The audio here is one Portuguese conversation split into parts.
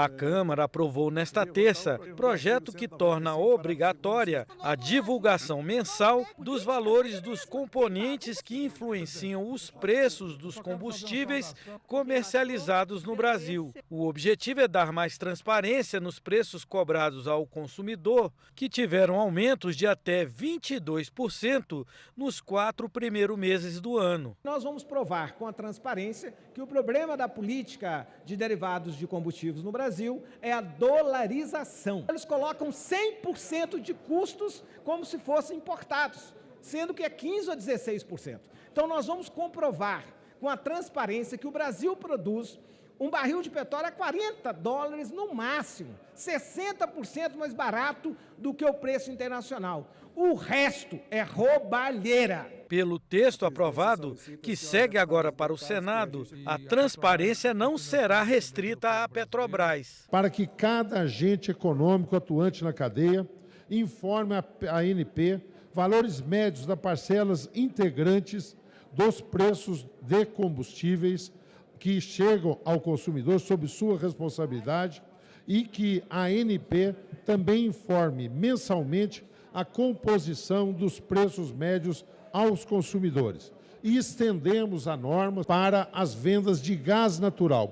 A Câmara aprovou nesta terça projeto que torna obrigatória a divulgação mensal dos valores dos componentes que influenciam os preços dos combustíveis comercializados no Brasil. O objetivo é dar mais transparência nos preços cobrados ao consumidor, que tiveram aumentos de até 22% nos 4 primeiros meses do ano. Nós vamos provar com a transparência que o problema da política de derivados de combustíveis no Brasil é a dolarização. Eles colocam 100% de custos como se fossem importados, sendo que é 15% a 16%. Então nós vamos comprovar com a transparência que o Brasil produz um barril de petróleo a $40 no máximo, 60% mais barato do que o preço internacional. O resto é roubalheira. Pelo texto aprovado, que segue agora para o Senado, a transparência não será restrita à Petrobras. Para que cada agente econômico atuante na cadeia informe a ANP valores médios das parcelas integrantes dos preços de combustíveis que chegam ao consumidor sob sua responsabilidade e que a ANP também informe mensalmente a composição dos preços médios aos consumidores. E estendemos a norma para as vendas de gás natural.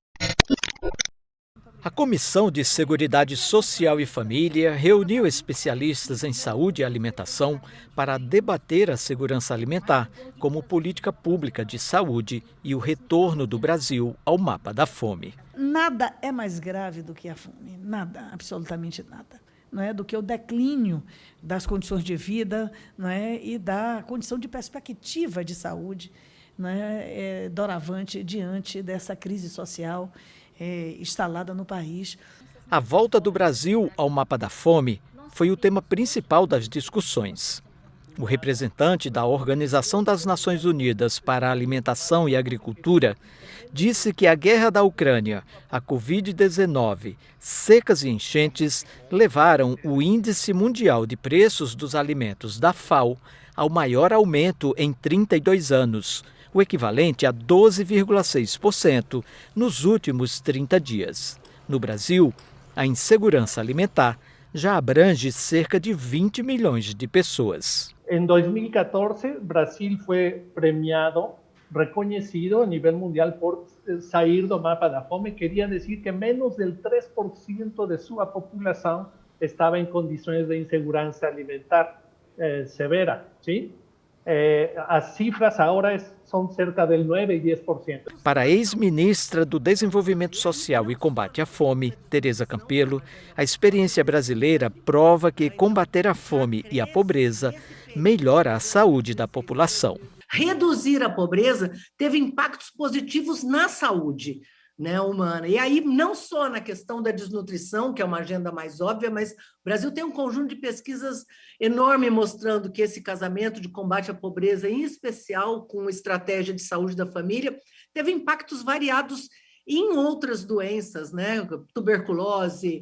A Comissão de Seguridade Social e Família reuniu especialistas em saúde e alimentação para debater a segurança alimentar como política pública de saúde e o retorno do Brasil ao mapa da fome. Nada é mais grave do que a fome, nada, absolutamente nada. Não é, do que o declínio das condições de vida, não é, e da condição de perspectiva de saúde, não é, doravante diante dessa crise social instalada no país. A volta do Brasil ao mapa da fome foi o tema principal das discussões. O representante da Organização das Nações Unidas para a Alimentação e Agricultura disse que a guerra da Ucrânia, a Covid-19, secas e enchentes levaram o Índice Mundial de Preços dos Alimentos da FAO ao maior aumento em 32 anos, o equivalente a 12,6% nos últimos 30 dias. No Brasil, a insegurança alimentar já abrange cerca de 20 milhões de pessoas. En 2014, Brasil fue premiado, reconhecido a nível mundial por sair do mapa da fome. Queria dizer que menos del 3% de sua população estava em condições de insegurança alimentar severa, ¿sí? As cifras agora são cerca del 9 e 10%. Para a ex-ministra do Desenvolvimento Social e Combate à Fome, Tereza Campelo, a experiência brasileira prova que combater a fome e a pobreza melhora a saúde da população. Reduzir a pobreza teve impactos positivos na saúde, né, humana. E aí, não só na questão da desnutrição, que é uma agenda mais óbvia, mas o Brasil tem um conjunto de pesquisas enorme mostrando que esse casamento de combate à pobreza, em especial com estratégia de saúde da família, teve impactos variados em outras doenças, né, tuberculose,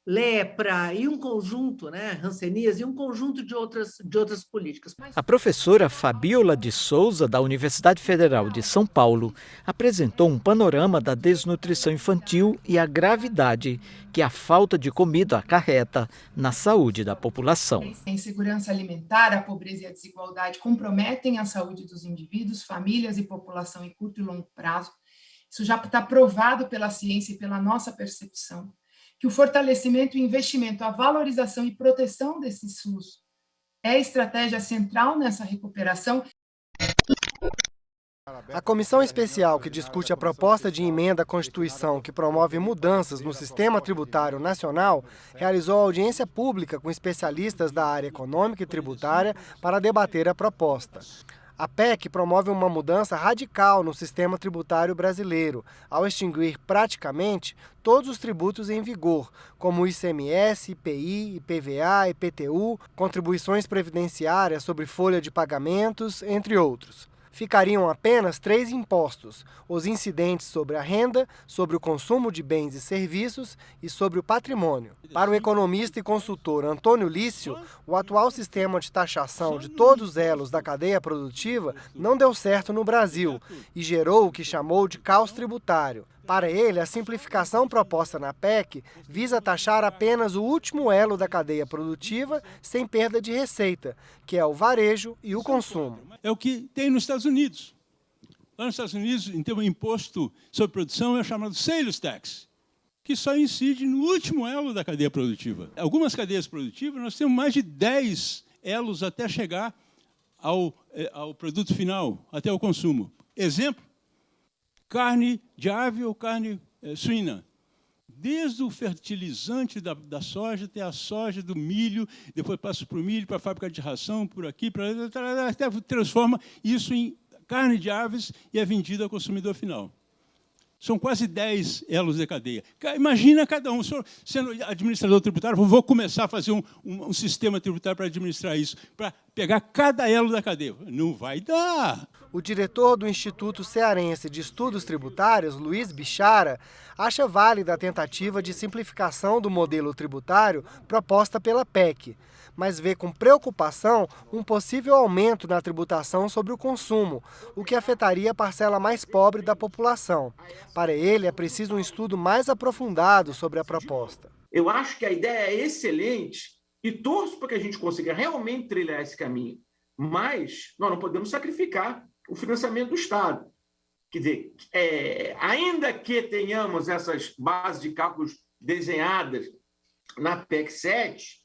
lepra e um conjunto, né, hanseníase e um conjunto de outras políticas. A professora Fabiola de Souza, da Universidade Federal de São Paulo, apresentou um panorama da desnutrição infantil e a gravidade que a falta de comida acarreta na saúde da população. A insegurança alimentar, a pobreza e a desigualdade comprometem a saúde dos indivíduos, famílias e população em curto e longo prazo. Isso já está provado pela ciência e pela nossa percepção, que o fortalecimento e investimento, a valorização e proteção desse SUS é a estratégia central nessa recuperação. A comissão especial que discute a proposta de emenda à Constituição que promove mudanças no sistema tributário nacional realizou audiência pública com especialistas da área econômica e tributária para debater a proposta. A PEC promove uma mudança radical no sistema tributário brasileiro, ao extinguir praticamente todos os tributos em vigor, como o ICMS, IPI, IPVA, IPTU, contribuições previdenciárias sobre folha de pagamentos, entre outros. Ficariam apenas 3 impostos: os incidentes sobre a renda, sobre o consumo de bens e serviços e sobre o patrimônio. Para o economista e consultor Antônio Lício, o atual sistema de taxação de todos os elos da cadeia produtiva não deu certo no Brasil e gerou o que chamou de caos tributário. Para ele, a simplificação proposta na PEC visa taxar apenas o último elo da cadeia produtiva sem perda de receita, que é o varejo e o consumo. É o que tem nos Estados Unidos. Lá nos Estados Unidos, então, o imposto sobre produção é o chamado sales tax, que só incide no último elo da cadeia produtiva. Algumas cadeias produtivas, nós temos mais de 10 elos até chegar ao produto final, até o consumo. Exemplo, carne de ave ou carne suína. Desde o fertilizante da soja até a soja do milho, depois passa para o milho, para a fábrica de ração, por aqui, até transforma isso em carne de aves e é vendido ao consumidor final. São quase 10 elos de cadeia. Imagina cada um, sendo administrador tributário, vou começar a fazer um sistema tributário para administrar isso, para pegar cada elo da cadeia. Não vai dar. O diretor do Instituto Cearense de Estudos Tributários, Luiz Bichara, acha válida a tentativa de simplificação do modelo tributário proposta pela PEC, mas vê com preocupação um possível aumento na tributação sobre o consumo, o que afetaria a parcela mais pobre da população. Para ele, é preciso um estudo mais aprofundado sobre a proposta. Eu acho que a ideia é excelente e torço para que a gente consiga realmente trilhar esse caminho, mas nós não podemos sacrificar o financiamento do Estado. Quer dizer, ainda que tenhamos essas bases de cálculos desenhadas na PEC 7,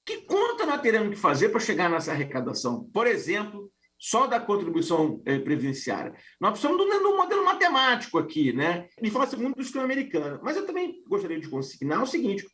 que conta nós teremos que fazer para chegar nessa arrecadação? Por exemplo, só da contribuição previdenciária. Nós precisamos do modelo matemático aqui, né? Me fala-se muito do sistema americano. Mas eu também gostaria de consignar o seguinte: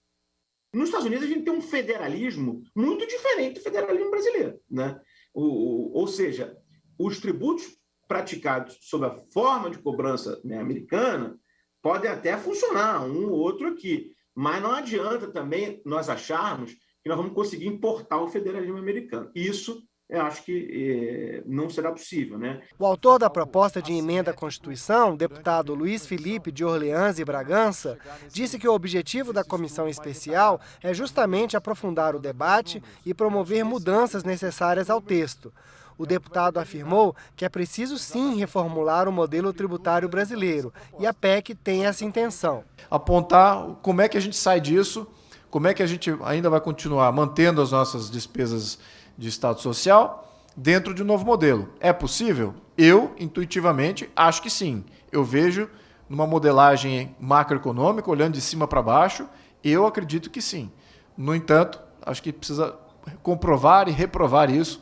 nos Estados Unidos a gente tem um federalismo muito diferente do federalismo brasileiro, né? Ou seja, os tributos praticados sob a forma de cobrança, né, americana podem até funcionar, um ou outro aqui, mas não adianta também nós acharmos que nós vamos conseguir importar o federalismo americano. Isso eu acho que não será possível, né? O autor da proposta de emenda à Constituição, deputado Luiz Felipe de Orleans e Bragança, disse que o objetivo da comissão especial é justamente aprofundar o debate e promover mudanças necessárias ao texto. O deputado afirmou que é preciso sim reformular o modelo tributário brasileiro, e a PEC tem essa intenção. Apontar como é que a gente sai disso, como é que a gente ainda vai continuar mantendo as nossas despesas de Estado Social dentro de um novo modelo. É possível? Eu, intuitivamente, acho que sim. Eu vejo numa modelagem macroeconômica, olhando de cima para baixo, eu acredito que sim. No entanto, acho que precisa comprovar e reprovar isso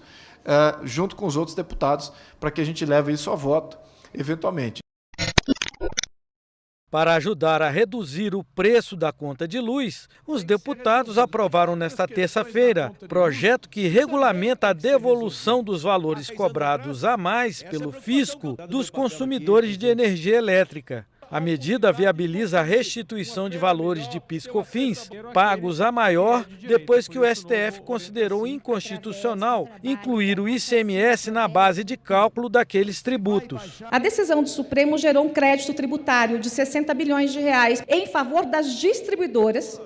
junto com os outros deputados para que a gente leve isso a voto, eventualmente. Para ajudar a reduzir o preço da conta de luz, os deputados aprovaram nesta terça-feira projeto que regulamenta a devolução dos valores cobrados a mais pelo fisco dos consumidores de energia elétrica. A medida viabiliza a restituição de valores de PIS/COFINS pagos a maior depois que o STF considerou inconstitucional incluir o ICMS na base de cálculo daqueles tributos. A decisão do Supremo gerou um crédito tributário de 60 bilhões de reais em favor das distribuidoras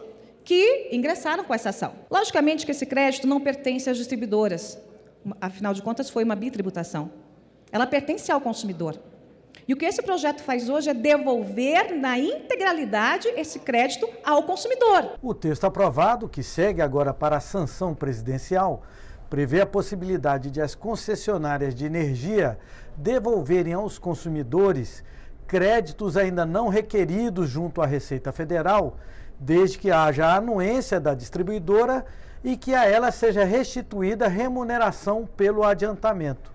que ingressaram com essa ação. Logicamente que esse crédito não pertence às distribuidoras, afinal de contas foi uma bitributação. Ela pertence ao consumidor. E o que esse projeto faz hoje é devolver na integralidade esse crédito ao consumidor. O texto aprovado, que segue agora para a sanção presidencial, prevê a possibilidade de as concessionárias de energia devolverem aos consumidores créditos ainda não requeridos junto à Receita Federal, desde que haja a anuência da distribuidora e que a ela seja restituída remuneração pelo adiantamento.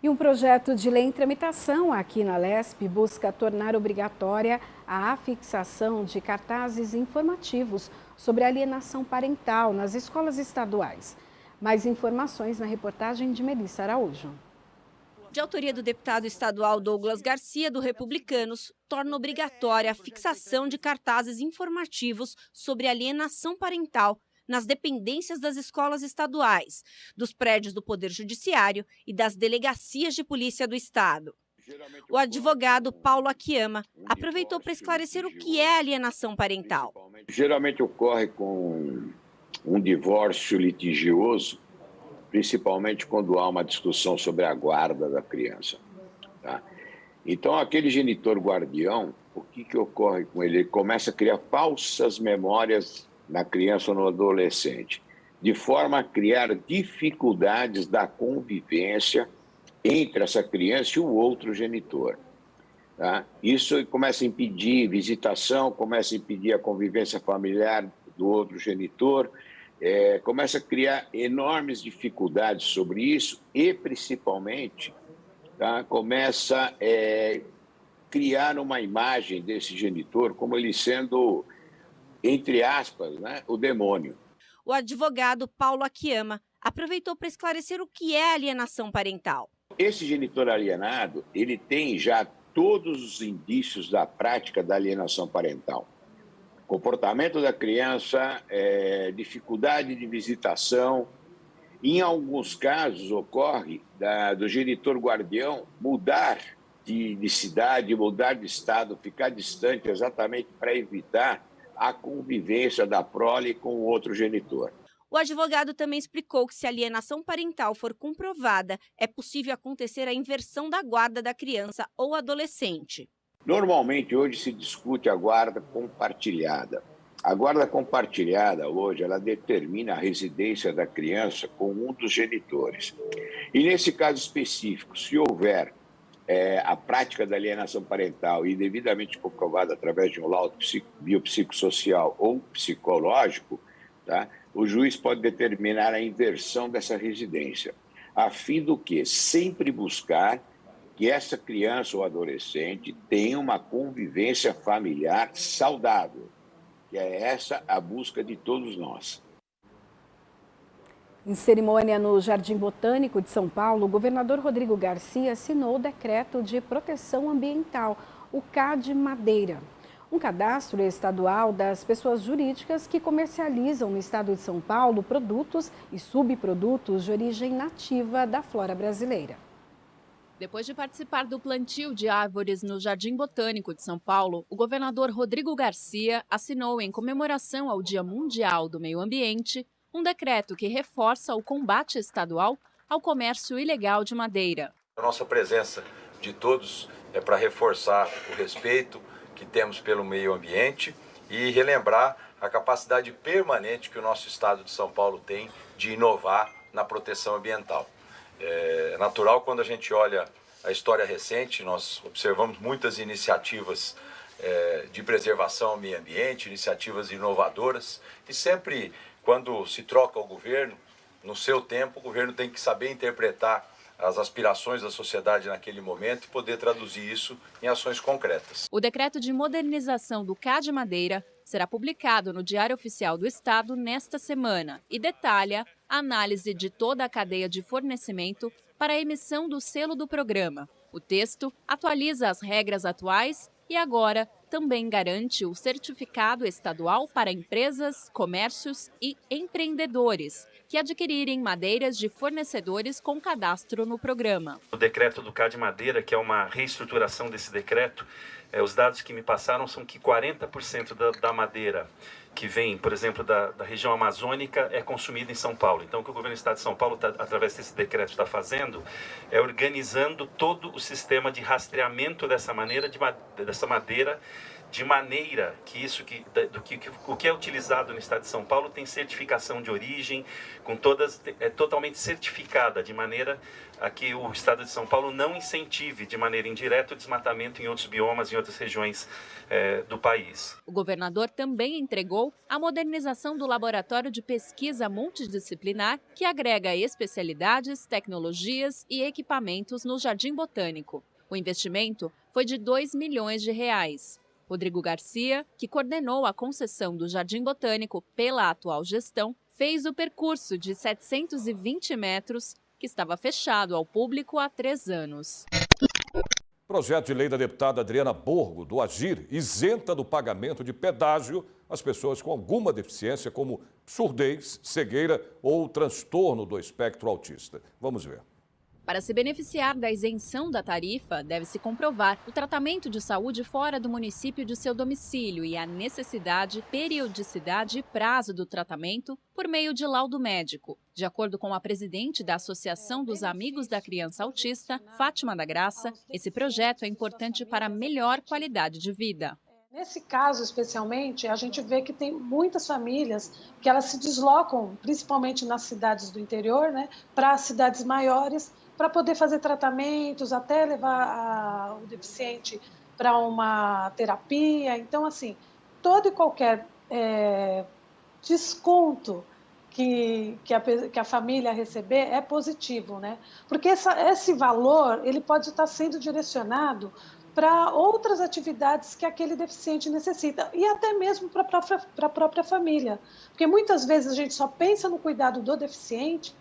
E um projeto de lei em tramitação aqui na LESP busca tornar obrigatória a afixação de cartazes informativos sobre alienação parental nas escolas estaduais. Mais informações na reportagem de Melissa Araújo. De autoria do deputado estadual Douglas Garcia, do Republicanos, torna obrigatória a fixação de cartazes informativos sobre alienação parental nas dependências das escolas estaduais, dos prédios do Poder Judiciário e das delegacias de polícia do Estado. O advogado Paulo Akiyama aproveitou para esclarecer o que é alienação parental. Geralmente ocorre com um divórcio litigioso, principalmente quando há uma discussão sobre a guarda da criança. Tá? Então, aquele genitor guardião, o que ocorre com ele? Ele começa a criar falsas memórias na criança ou no adolescente, de forma a criar dificuldades da convivência entre essa criança e o outro genitor. Tá? Isso começa a impedir visitação, começa a impedir a convivência familiar do outro genitor, começa a criar enormes dificuldades sobre isso e, principalmente, tá? Começa a criar uma imagem desse genitor como ele sendo, entre aspas, né, o demônio. O advogado Paulo Akiyama aproveitou para esclarecer o que é alienação parental. Esse genitor alienado, ele tem já todos os indícios da prática da alienação parental. Comportamento da criança, dificuldade de visitação. Em alguns casos, ocorre do genitor guardião mudar de cidade, mudar de estado, ficar distante exatamente para evitar a convivência da prole com o outro genitor. O advogado também explicou que, se a alienação parental for comprovada, é possível acontecer a inversão da guarda da criança ou adolescente. Normalmente, hoje se discute a guarda compartilhada. A guarda compartilhada, hoje, ela determina a residência da criança com um dos genitores. E, nesse caso específico, se houver a prática da alienação parental e devidamente comprovada através de um laudo biopsicossocial ou psicológico, tá? O juiz pode determinar a inversão dessa residência, a fim do que sempre buscar que essa criança ou adolescente tenha uma convivência familiar saudável, que é essa a busca de todos nós. Em cerimônia no Jardim Botânico de São Paulo, o governador Rodrigo Garcia assinou o Decreto de Proteção Ambiental, o CAD Madeira. Um cadastro estadual das pessoas jurídicas que comercializam no estado de São Paulo produtos e subprodutos de origem nativa da flora brasileira. Depois de participar do plantio de árvores no Jardim Botânico de São Paulo, o governador Rodrigo Garcia assinou, em comemoração ao Dia Mundial do Meio Ambiente, um decreto que reforça o combate estadual ao comércio ilegal de madeira. A nossa presença de todos é para reforçar o respeito que temos pelo meio ambiente e relembrar a capacidade permanente que o nosso estado de São Paulo tem de inovar na proteção ambiental. É natural, quando a gente olha a história recente, nós observamos muitas iniciativas de preservação ao meio ambiente, iniciativas inovadoras, e sempre quando se troca o governo, no seu tempo, o governo tem que saber interpretar as aspirações da sociedade naquele momento e poder traduzir isso em ações concretas. O decreto de modernização do CAD Madeira será publicado no Diário Oficial do Estado nesta semana e detalha a análise de toda a cadeia de fornecimento para a emissão do selo do programa. O texto atualiza as regras atuais e agora também garante o certificado estadual para empresas, comércios e empreendedores que adquirirem madeiras de fornecedores com cadastro no programa. O decreto do CAD Madeira, que é uma reestruturação desse decreto, os dados que me passaram são que 40% da madeira que vem, por exemplo, da região amazônica é consumida em São Paulo. Então, o que o governo do estado de São Paulo, através desse decreto, está fazendo é organizando todo o sistema de rastreamento dessa madeira, de maneira que o que é utilizado no estado de São Paulo tem certificação de origem, é totalmente certificada, de maneira a que o estado de São Paulo não incentive de maneira indireta o desmatamento em outros biomas, em outras regiões do país. O governador também entregou a modernização do Laboratório de Pesquisa Multidisciplinar, que agrega especialidades, tecnologias e equipamentos no Jardim Botânico. O investimento foi de R$2 milhões. Rodrigo Garcia, que coordenou a concessão do Jardim Botânico pela atual gestão, fez o percurso de 720 metros, que estava fechado ao público há 3 anos. Projeto de lei da deputada Adriana Borgo, do Agir, isenta do pagamento de pedágio as pessoas com alguma deficiência, como surdez, cegueira ou transtorno do espectro autista. Vamos ver. Para se beneficiar da isenção da tarifa, deve-se comprovar o tratamento de saúde fora do município de seu domicílio e a necessidade, periodicidade e prazo do tratamento por meio de laudo médico. De acordo com a presidente da Associação dos Amigos da Criança Autista, Fátima da Graça, esse projeto é importante para a melhor qualidade de vida. Nesse caso, especialmente, a gente vê que tem muitas famílias que elas se deslocam, principalmente nas cidades do interior, né, para as cidades maiores, para poder fazer tratamentos, até levar o deficiente para uma terapia. Então, assim, todo e qualquer desconto que a família receber é positivo, né? Porque esse valor ele pode estar sendo direcionado para outras atividades que aquele deficiente necessita, e até mesmo para a própria família. Porque muitas vezes a gente só pensa no cuidado do deficiente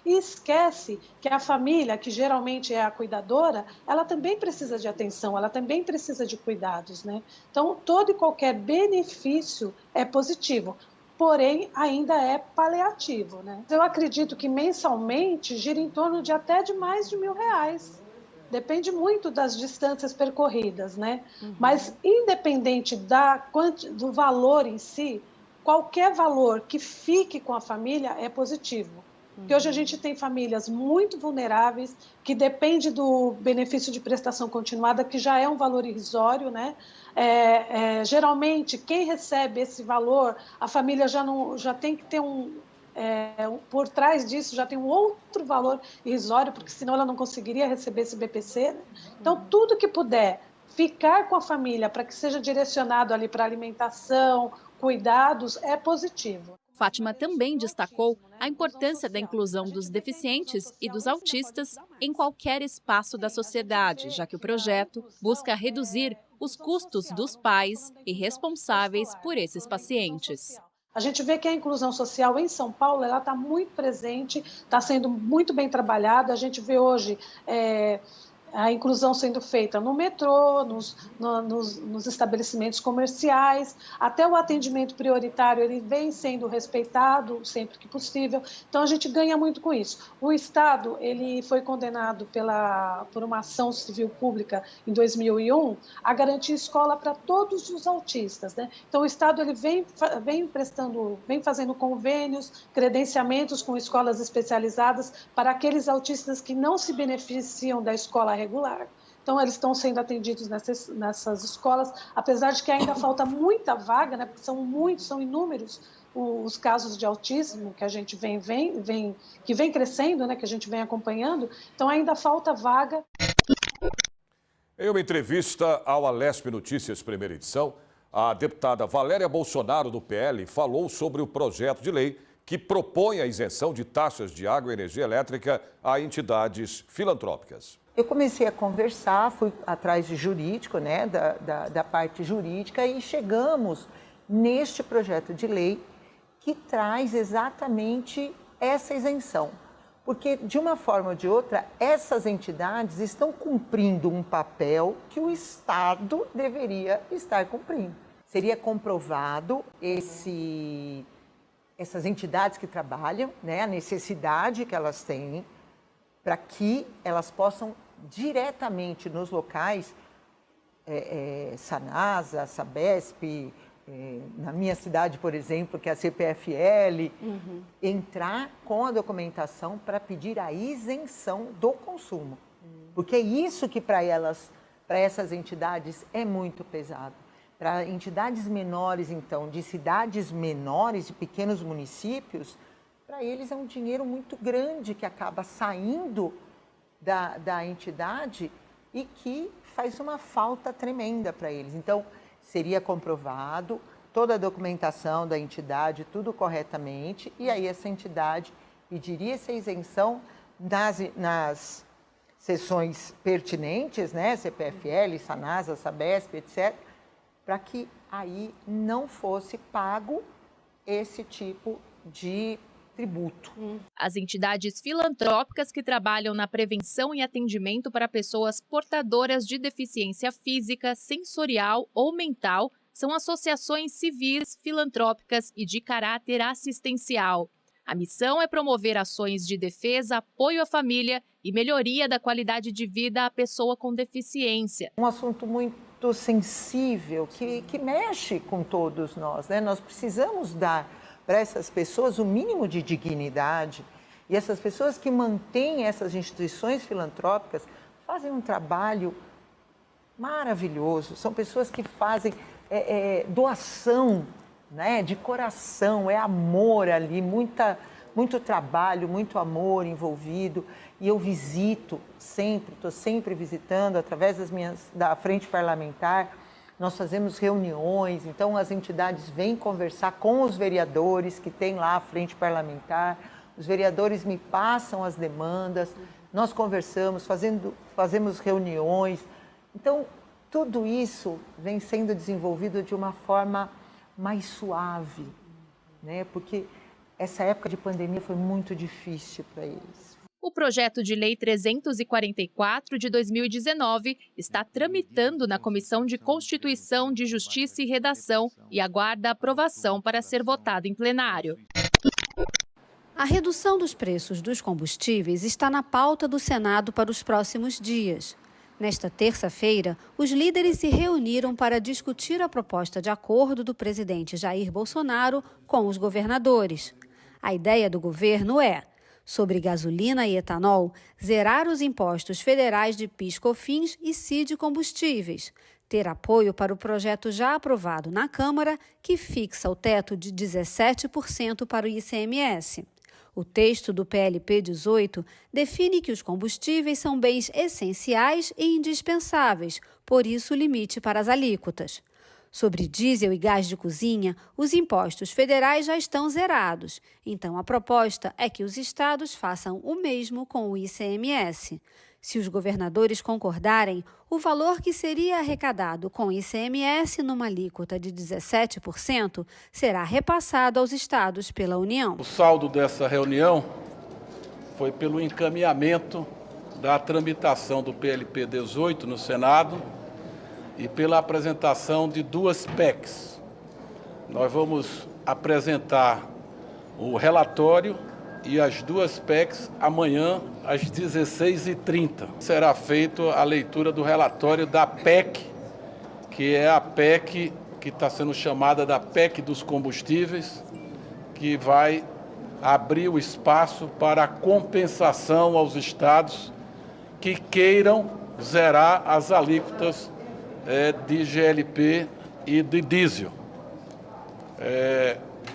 e esquece que a família, que geralmente é a cuidadora, ela também precisa de atenção, ela também precisa de cuidados, né? Então, todo e qualquer benefício é positivo, porém ainda é paliativo, né? Eu acredito que mensalmente gira em torno de até de mais de R$1.000. Depende muito das distâncias percorridas, né? Mas, independente do valor em si, qualquer valor que fique com a família é positivo. Porque hoje a gente tem famílias muito vulneráveis, que dependem do benefício de prestação continuada, que já é um valor irrisório, né? Geralmente, quem recebe esse valor, a família já tem que ter por trás disso já tem um outro valor irrisório, porque senão ela não conseguiria receber esse BPC, né? Então, tudo que puder ficar com a família para que seja direcionado ali para alimentação, cuidados, é positivo. Fátima também destacou a importância da inclusão dos deficientes e dos autistas em qualquer espaço da sociedade, já que o projeto busca reduzir os custos dos pais e responsáveis por esses pacientes. A gente vê que a inclusão social em São Paulo ela está muito presente, está sendo muito bem trabalhada. A gente vê hoje a inclusão sendo feita no metrô, nos estabelecimentos comerciais, até o atendimento prioritário ele vem sendo respeitado sempre que possível. Então a gente ganha muito com isso. O Estado ele foi condenado por uma ação civil pública em 2001 a garantir escola para todos os autistas, né? Então o Estado ele vem fazendo convênios, credenciamentos com escolas especializadas para aqueles autistas que não se beneficiam da escola regular. Então, eles estão sendo atendidos nessas escolas, apesar de que ainda falta muita vaga, né, porque são inúmeros os casos de autismo que a gente que vem crescendo, né, que a gente vem acompanhando, então ainda falta vaga. Em uma entrevista ao Alesp Notícias, primeira edição, a deputada Valéria Bolsonaro, do PL, falou sobre o projeto de lei que propõe a isenção de taxas de água e energia elétrica a entidades filantrópicas. Eu comecei a conversar, fui atrás de jurídico, né, da parte jurídica, e chegamos neste projeto de lei que traz exatamente essa isenção. Porque, de uma forma ou de outra, essas entidades estão cumprindo um papel que o Estado deveria estar cumprindo. Seria comprovado essas entidades que trabalham, né, a necessidade que elas têm para que elas possam diretamente nos locais, Sanasa, Sabesp, na minha cidade, por exemplo, que é a CPFL, entrar com a documentação para pedir a isenção do consumo. Porque é isso que para essas entidades é muito pesado. Para entidades menores, então, de cidades menores, de pequenos municípios, para eles é um dinheiro muito grande que acaba saindo da entidade e que faz uma falta tremenda para eles. Então, seria comprovado toda a documentação da entidade, tudo corretamente, e aí essa entidade pediria essa isenção nas sessões pertinentes, né, CPFL, Sanasa, Sabesp, etc., para que aí não fosse pago esse tipo de tributo. As entidades filantrópicas que trabalham na prevenção e atendimento para pessoas portadoras de deficiência física, sensorial ou mental são associações civis, filantrópicas e de caráter assistencial. A missão é promover ações de defesa, apoio à família e melhoria da qualidade de vida à pessoa com deficiência. Um assunto muito sensível que mexe com todos nós, né? Nós precisamos dar para essas pessoas o mínimo de dignidade, e essas pessoas que mantêm essas instituições filantrópicas fazem um trabalho maravilhoso. São pessoas que fazem doação, né, de coração, é amor ali, muito trabalho, muito amor envolvido. E eu visito sempre, estou sempre visitando através da frente parlamentar. Nós fazemos reuniões, então as entidades vêm conversar com os vereadores que tem lá a frente parlamentar, os vereadores me passam as demandas, nós conversamos, fazemos reuniões. Então, tudo isso vem sendo desenvolvido de uma forma mais suave, né? Porque essa época de pandemia foi muito difícil para eles. O projeto de lei 344 de 2019 está tramitando na Comissão de Constituição, de Justiça e Redação e aguarda aprovação para ser votado em plenário. A redução dos preços dos combustíveis está na pauta do Senado para os próximos dias. Nesta terça-feira, os líderes se reuniram para discutir a proposta de acordo do presidente Jair Bolsonaro com os governadores. A ideia do governo é, sobre gasolina e etanol, zerar os impostos federais de PIS/COFINS e CID combustíveis, ter apoio para o projeto já aprovado na Câmara, que fixa o teto de 17% para o ICMS. O texto do PLP 18 define que os combustíveis são bens essenciais e indispensáveis, por isso o limite para as alíquotas. Sobre diesel e gás de cozinha, os impostos federais já estão zerados. Então, a proposta é que os estados façam o mesmo com o ICMS. Se os governadores concordarem, o valor que seria arrecadado com o ICMS numa alíquota de 17% será repassado aos estados pela União. O saldo dessa reunião foi pelo encaminhamento da tramitação do PLP 18 no Senado e pela apresentação de duas PECs. Nós vamos apresentar o relatório e as duas PECs amanhã às 16h30. Será feita a leitura do relatório da PEC, que é a PEC que está sendo chamada da PEC dos combustíveis, que vai abrir o espaço para a compensação aos estados que queiram zerar as alíquotas de GLP e de diesel.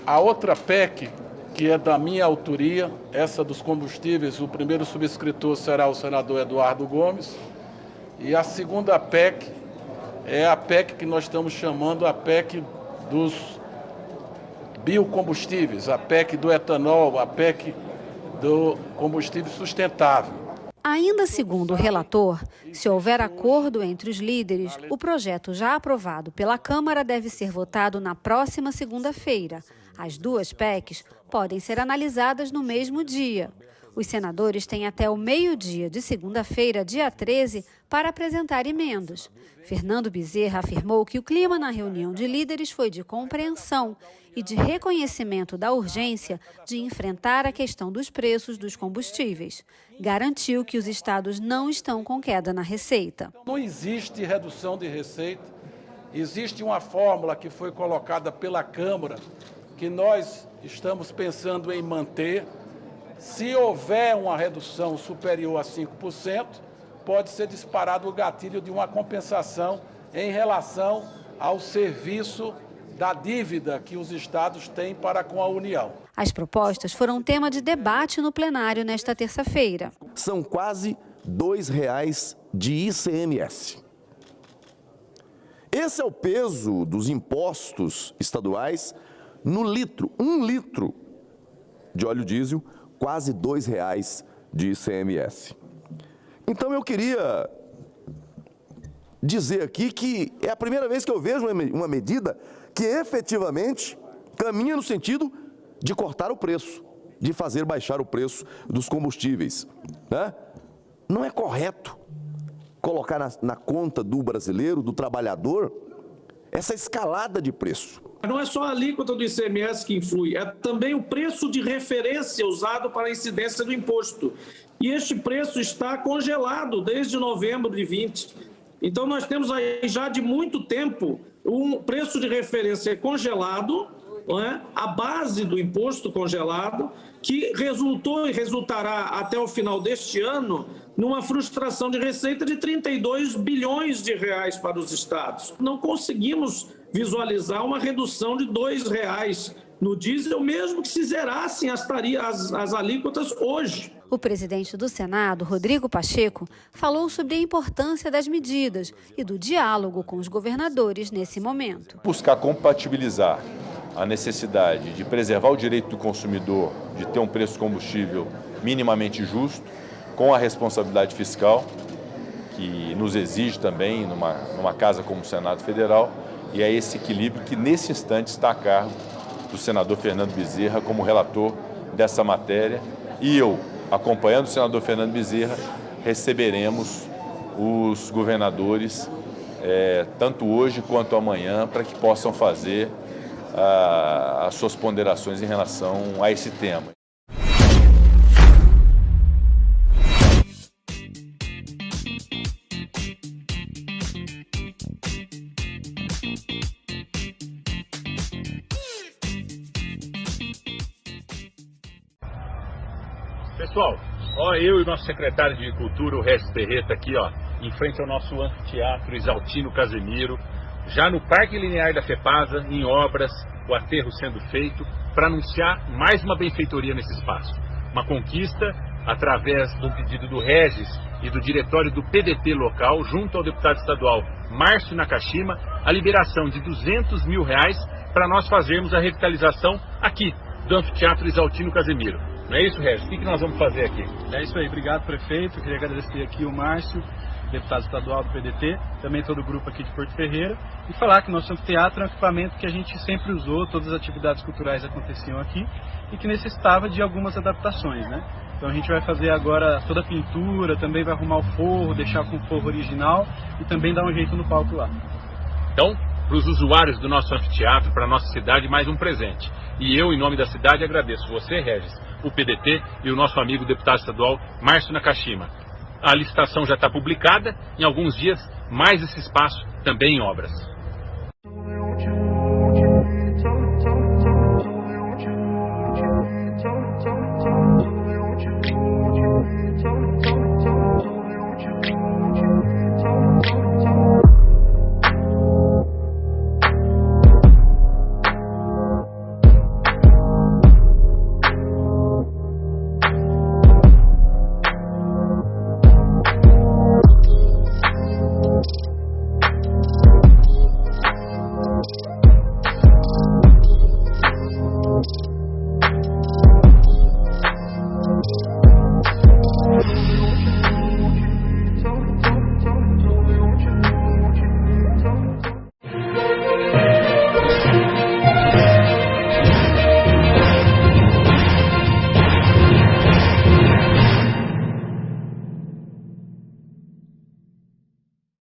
A outra PEC, que é da minha autoria, essa dos combustíveis, o primeiro subscritor será o senador Eduardo Gomes, e a segunda PEC é a PEC que nós estamos chamando a PEC dos biocombustíveis, a PEC do etanol, a PEC do combustível sustentável. Ainda segundo o relator, se houver acordo entre os líderes, o projeto já aprovado pela Câmara deve ser votado na próxima segunda-feira. As duas PECs podem ser analisadas no mesmo dia. Os senadores têm até o meio-dia de segunda-feira, dia 13, para apresentar emendas. Fernando Bezerra afirmou que o clima na reunião de líderes foi de compreensão e de reconhecimento da urgência de enfrentar a questão dos preços dos combustíveis. Garantiu que os estados não estão com queda na receita. Não existe redução de receita, existe uma fórmula que foi colocada pela Câmara, que nós estamos pensando em manter. Se houver uma redução superior a 5%, pode ser disparado o gatilho de uma compensação em relação ao serviço da dívida que os estados têm para com a União. As propostas foram tema de debate no plenário nesta terça-feira. São quase R$ 2,00 de ICMS. Esse é o peso dos impostos estaduais no litro. 1 litro de óleo diesel, quase R$ 2,00 de ICMS. Então eu queria dizer aqui que é a primeira vez que eu vejo uma medida que efetivamente caminha no sentido de cortar o preço, de fazer baixar o preço dos combustíveis, né? Não é correto colocar na conta do brasileiro, do trabalhador, essa escalada de preço. Não é só a alíquota do ICMS que influi, é também o preço de referência usado para a incidência do imposto. E este preço está congelado desde novembro de 20. Então nós temos aí já de muito tempo um preço de referência congelado, não é? A base do imposto congelado, que resultou e resultará até o final deste ano numa frustração de receita de 32 bilhões de reais para os estados. Não conseguimos visualizar uma redução de R$2 no diesel, mesmo que se zerassem as alíquotas hoje. O presidente do Senado, Rodrigo Pacheco, falou sobre a importância das medidas e do diálogo com os governadores nesse momento. Buscar compatibilizar a necessidade de preservar o direito do consumidor de ter um preço do combustível minimamente justo, com a responsabilidade fiscal, que nos exige também numa casa como o Senado Federal, e é esse equilíbrio que nesse instante está a cargo do senador Fernando Bezerra como relator dessa matéria, e eu, acompanhando o senador Fernando Bezerra, receberemos os governadores tanto hoje quanto amanhã para que possam fazer as suas ponderações em relação a esse tema. Pessoal, eu e o nosso secretário de Cultura, o Regis Berreta, aqui, em frente ao nosso anfiteatro Isaltino Casemiro, já no Parque Linear da FEPASA, em obras, o aterro sendo feito, para anunciar mais uma benfeitoria nesse espaço. Uma conquista através do pedido do Regis e do diretório do PDT local, junto ao deputado estadual Márcio Nakashima, a liberação de R$200 mil para nós fazermos a revitalização aqui, do anfiteatro Isaltino Casemiro. Não é isso, Regis? O que nós vamos fazer aqui? É isso aí, obrigado, prefeito. Eu queria agradecer aqui o Márcio, deputado estadual do PDT, também todo o grupo aqui de Porto Ferreira, e falar que nosso anfiteatro é um equipamento que a gente sempre usou, todas as atividades culturais aconteciam aqui, e que necessitava de algumas adaptações, né? Então a gente vai fazer agora toda a pintura, também vai arrumar o forro, deixar com o forro original, e também dar um jeito no palco lá. Então, para os usuários do nosso anfiteatro, para a nossa cidade, mais um presente. E eu, em nome da cidade, agradeço você, Regis, o PDT e o nosso amigo deputado estadual Márcio Nakashima. A licitação já está publicada, em alguns dias, mais esse espaço também em obras.